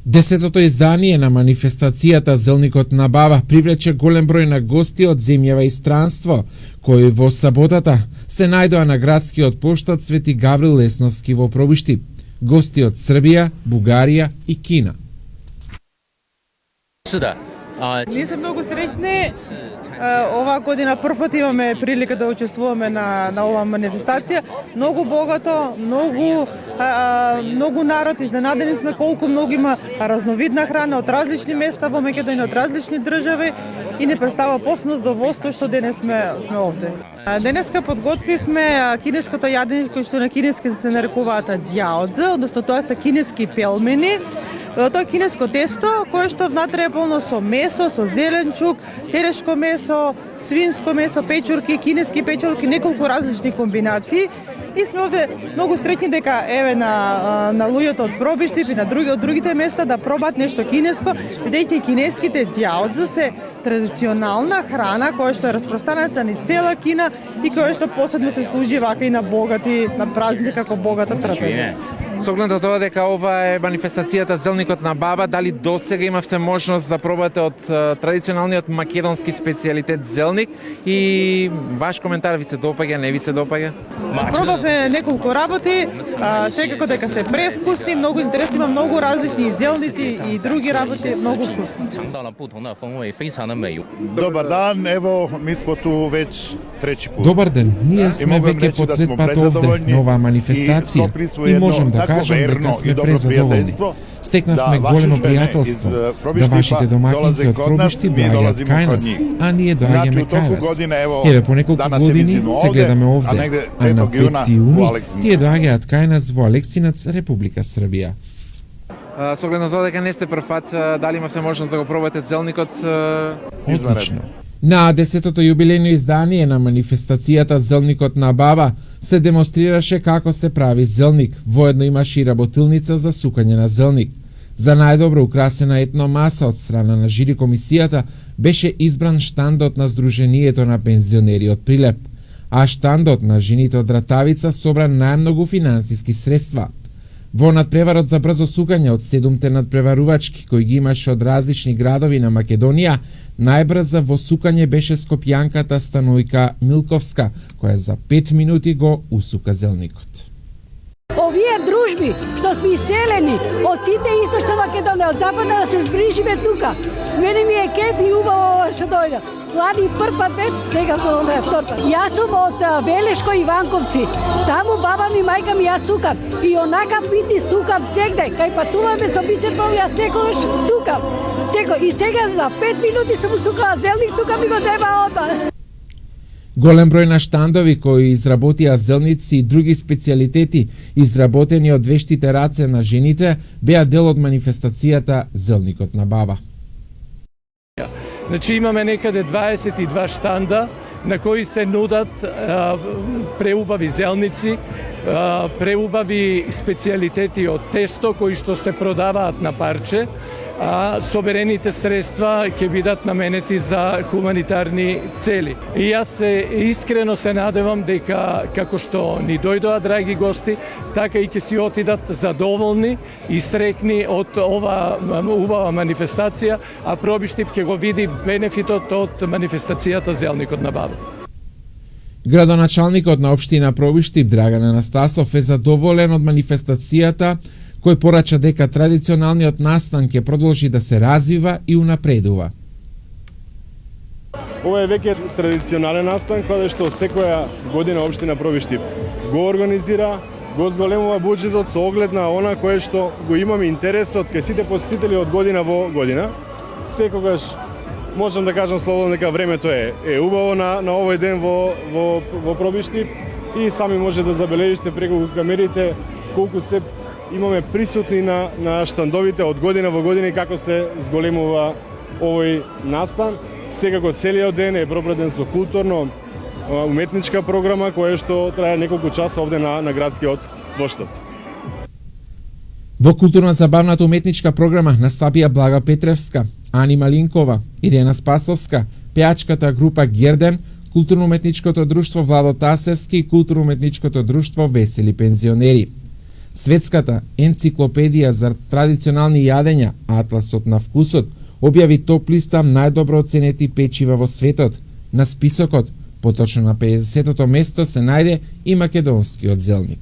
Десетото издание на манифестацијата Зелникот на Баба привлече голем број на гости од земјава и странство, кои во саботата се најдоа на градскиот поштад Свети Гаврил Лесновски во Пробишти. Гости од Србија, Бугарија и Кина. Ние сме многу среќни. Оваа година првпат имаме прилика да учествуваме на оваа манифестација. Многу богато, многу народ, изненадени сме колку многу има разновидна храна од различни места во Македонија, од различни држави и не представа посебно задоволство што денес сме овде. Денеска подготвивме кинеското јадење кој што на кинески се нарекуваат дзјаодзе, односно тоа се кинески пелмени. Тоа е кинеско тесто кое што внатре е полно со месо, со зеленчук, терешко месо, свинско месо, печурки, кинески печурки, неколку различни комбинации. И сме овде многу среќни дека еве на луѓето од Пробишти и на другите места да пробаат нешто кинеско, бидејќи кинеските дзјаодзе се традиционална храна која што е распространета низ цела Кина и која што посебно се служи вака и на богати, на празници како богата трапеза. Со оглед на тоа дека ова е манифестацијата Зелникот на Баба, дали досега имавте можност да пробате од традиционалниот македонски специјалитет зелник и ваш коментар, ви се допаѓа, не ви се допаѓа? Пробавме неколку работи, секако дека се превкусни, многу интересни, има многу различни зелници и други работи, многу вкусни. Добар дан, ево ми сме ту веќе трети пат. Добар ден, ние сме веќе по трет пат овде на оваа манифестација и можам да кажам дека сме презадоволни. Стекнавме големо пријателство, да вашите домакинки од Пробишти доаѓаат кај нас, а ние доаѓаме кај вас. Еве по неколку години се гледаме овде, а на 5 јуни тие доаѓаат кај нас во Алексинац, Република Србија. Со оглед на тоа дека не сте прв пат, дали имавте можност да го пробате зелникот? Одлично. На 10-тото јубилејно издание на манифестацијата Зелникот на Баба се демонстрираше како се прави зелник. Воедно имаше и работилница за сукање на зелник. За најдобро украсена етномаса од страна на жири комисијата беше избран штандот на Сдруженијето на пензионери од Прилеп, а штандот на жените од Ратавица собра најмногу финансиски средства. Во надпреварот за брзо сукање од 7 надпреварувачки кои ги имаше од различни градови на Македонија, најбрза во сукање беше скопјанката Станојка Милковска, која за 5 минути го усука зелникот. Овие дружби што сме иселени од сите источна Македонија, од запада да се зближиме тука. Мене ми е кеф и убаво што дојде. Лани прв пат бев, сега е втор пат. Јас сум од Велешко Иванковци. Таму баба ми, мајка ми јас сукам. И онака пити сукам сегде. Кај патуваме со Бисерпол, јас секогаш сукам. И сега за 5 минути сум сукала зелник, тука ми го зема одма. Голем број на штандови кои изработија зелници и други специјалитети изработени од вештите раце на жените беа дел од манифестацијата Зелникот на Баба. Значи имаме некаде 22 штанда на кои се нудат преубави зелници, преубави специјалитети од тесто кои што се продаваат на парче, а соберените средства ќе бидат наменети за хуманитарни цели. И јас искрено се надевам дека како што ни дојдоа драги гости, така и ќе си отидат задоволни и среќни од ова убава манифестација, а Пробишти ќе го види бенефитот од манифестацијата Зелникот на Баба. Градоначалникот на општина Пробишти Драган Анастасов е задоволен од манифестацијата, кој порача дека традиционалниот настан ќе продолжи да се развива и унапредува. Ова е веќе традиционален настан каде што секоја година општина Пробишти го организира, го зголемува буџетот со оглед на она кое што го имаме интересот кај сите посетители од година во година. Секогаш можам да кажам слободно дека времето е убаво на овој ден во Пробишти и сами може да забележите преку камерите колку се имаме присутни на штандовите од година во година и како се зголемува овој настан. Секако целиот ден е пропратен со културно уметничка програма која што трае неколку часа овде на градскиот поштад. Во културно-забавната уметничка програма настапија Блага Петревска, Ани Малинкова, Ирена Спасовска, пеачката група Герден, културно-уметничкото друштво Владо Тасевски и културно-уметничкото друштво Весели пензионери. Светската енциклопедија за традиционални јадења, Атласот на вкусот, објави топ листа најдобро оценети печива во светот. На списокот, поточно на 50-тото место, се најде и македонскиот зелник.